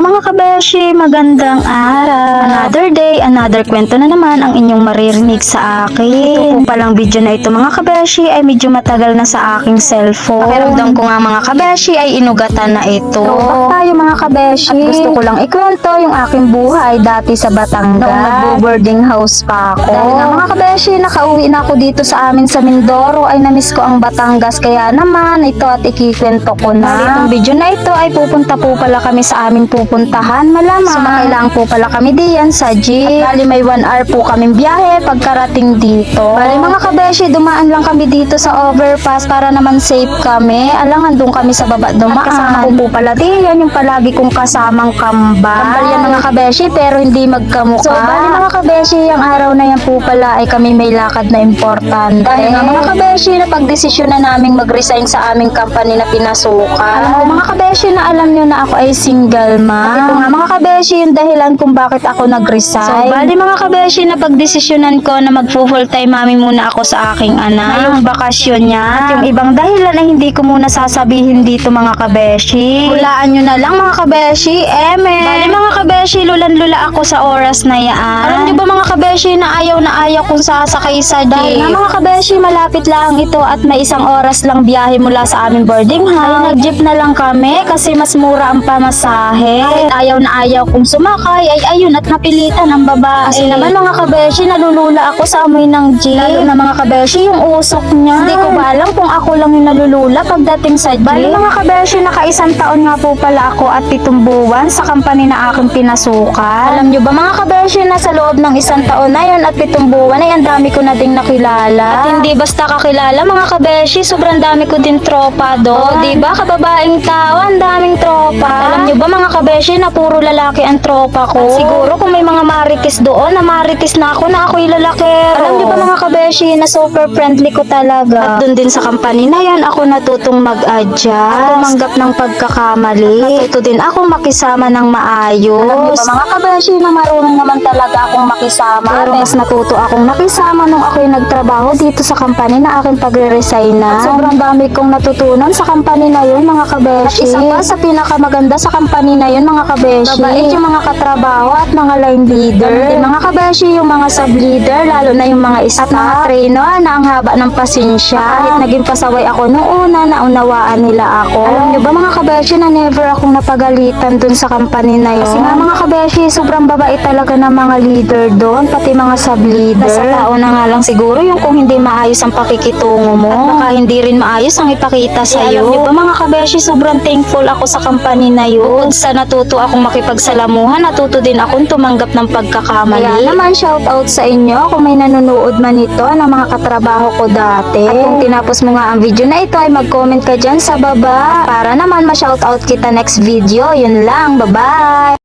mga kabeshi, magandang araw. Another day, another kwento na naman ang inyong maririnig sa akin. Ito po palang video na ito mga kabeshi ay medyo matagal na sa aking cellphone. Pakiramdam ko nga mga kabeshi ay inugatan na ito. Throwback tayo mga kabeshi. At gusto ko lang ikwento yung aking buhay dati sa Batangas. Noong nagbo-boarding house pa ako. Dahil nga mga kabeshi, nakauwi na ako dito sa amin sa Mindoro ay namiss ko ang Batangas. Kaya naman ito at ikikwento ko na. Itong video na ito ay pupunta po pala kami sa aming pupuntahan, malamang. Sumakay lang po pala kami diyan sa jeep. At bali may 1 hour po kaming biyahe pagkarating dito. Bali mga kabeshi, dumaan lang kami dito sa overpass para naman safe kami. Alangan doon kami sa baba dumaan. At kasama ko po pala diyan yung palagi kong kasamang kambal. Kambal yan mga kabeshi pero hindi magkamukha. So bali mga kabeshi, yung araw na yan po pala ay kami may lakad na importante. Dahil nga mga kabeshi, napagdesisyon na naming mag-resign sa aming company na pinasukan. Alam ko mga kabeshi na alam nyo na ako ay single mom. Ito nga mga kabeshi yung dahilan kung bakit ako nag-resign. So bali mga kabeshi, napagdesisyonan ko na mag-full time mami muna ako sa aking anak. Ngayong bakasyon niya. At yung ibang dahilan ay hindi ko muna sasabihin dito mga kabeshi. Hulaan nyo na lang mga kabeshi. Bali mga kabeshi, lulan-lula ako sa oras na yaan. Alam nyo ba mga kabeshi na ayaw kung sasakay sa jeep. Dahil nga mga kabeshi, malapit lang ito at may 1 oras lang biyahe mula sa aming boarding house. Ay nag-jeep na lang kami kasi mas mura ang pamasahe. Kahit ayaw na ayaw kung sumakay ay ayun at napilitan ang babae. Kasi naman mga kabeshi, nalulula ako sa amoy ng jeep. Lalo na mga kabeshi, yung usok niya. Hindi ko ba alam kung ako lang yung nalulula pagdating sa jeep. Bali mga kabeshi, naka-1 taon nga po pala ako at 7 buwan sa company na aking pinasukan. Alam nyo ba mga kabeshi na sa loob ng 1 taon na yun at 7 buwan ay ang dami ko na ding nakilala. At hindi basta kakilala mga kabeshi, sobrang dami ko din tropa do. Diba kababaeng tao, ang daming tropa. Alam nyo ba mga kabeshi na puro lalaki ang tropa ko? At siguro kung may mga marites doon, na marites na ako na ako'y lalakero. Alam nyo ba mga kabeshi na super friendly ko talaga. At doon din sa company na yan, ako natutong mag-adjust. At tumanggap ng pagkakamali. Natuto din ako makisama ng maayos. Alam nyo ba mga kabeshi na marunong naman talaga akong makisama. Pero mas natuto akong nakisama nung ako'y nagtrabaho dito sa company na aking pagre-resign na. At sobrang dami kong natutunan sa company na yun mga kabeshi. At isa pa sa pinakamaganda sa company na yun mga kabeshi, mabait yung mga katrabaho at mga line leader. At mga kabeshi, yung mga sub-leader, lalo na yung mga staff at mga trainer na ang haba ng pasensya. Kahit naging pasaway ako noong una, naunawaan nila ako. Alam nyo ba mga kabeshi na never akong napagalitan dun sa company na yun. Kasi nga mga kabeshi, sobrang babae talaga ng mga leader doon, pati mga sub-leader. Nasa tao na nga lang siguro yung kung hindi maayos ang pakikitungo mo. At baka hindi rin maayos ang ipakita sa'yo. Alam nyo ba mga kabeshi, sobrang thankful ako sa company na yun. Bukod sa natuto akong makipagsalamuhan, natuto din akong tumanggap ng pagkakamali. Kaya naman shoutout sa inyo kung may nanonood man ito ng mga katrabaho ko dati. At kung tinapos mo nga ang video na ito ay mag-comment ka dyan sa baba. At para naman ma-shoutout kita next video. Yun lang, bye-bye!